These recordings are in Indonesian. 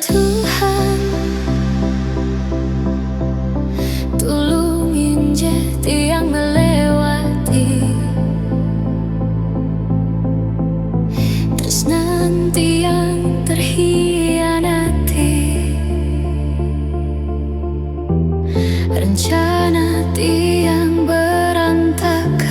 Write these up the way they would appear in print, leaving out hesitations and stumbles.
Tuhan, tulungin jeti yang melewati, terus nanti yang terhianati, rencana tiang berantakan.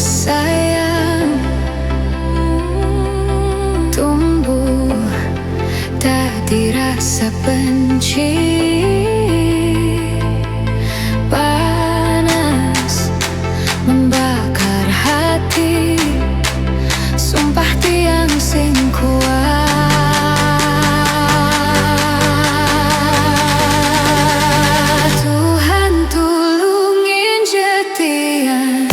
Sayang tumbuh tak dirasa benci, panas membakar hati, sumpah tiang sing kuat. Tuhan tulungin jetian,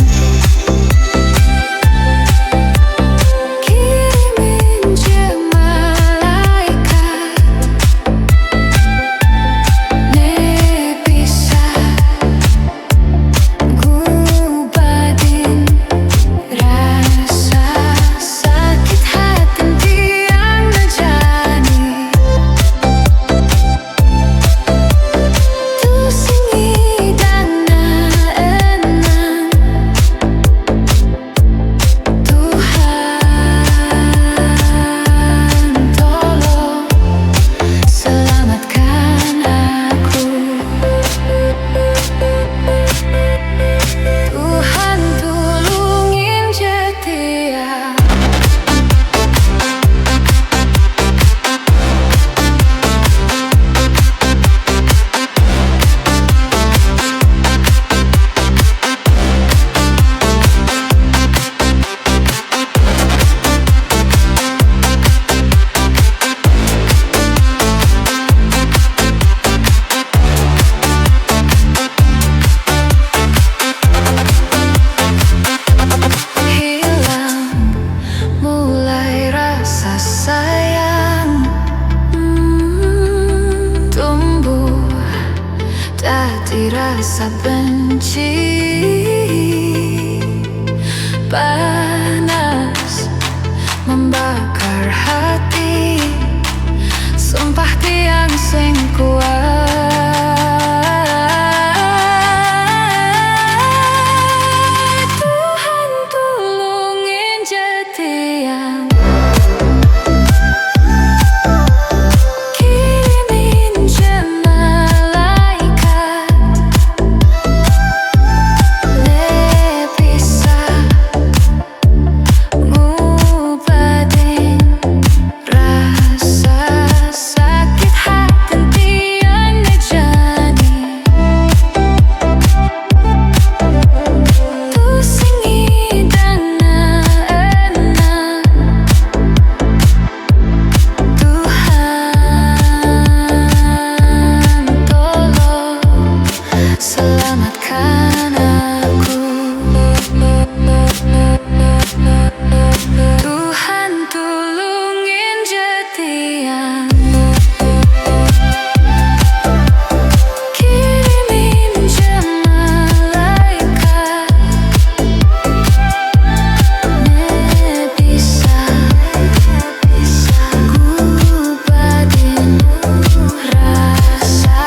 sayang tumbuh tak dirasa benci, panas membakar hati, sumpah tiang sing kuat. Tuhan tulungin jetian, selamatkan aku. Tuhan tulungin jetian, kirimin malaikat, ne bisa gubatin rasa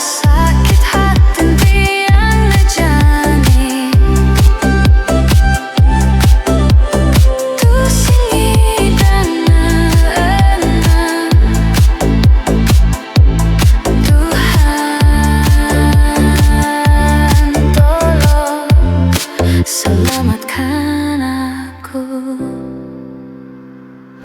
sakit hati tiang nejani. Tusingi dana enak, Tuhan tolong selamatkan aku.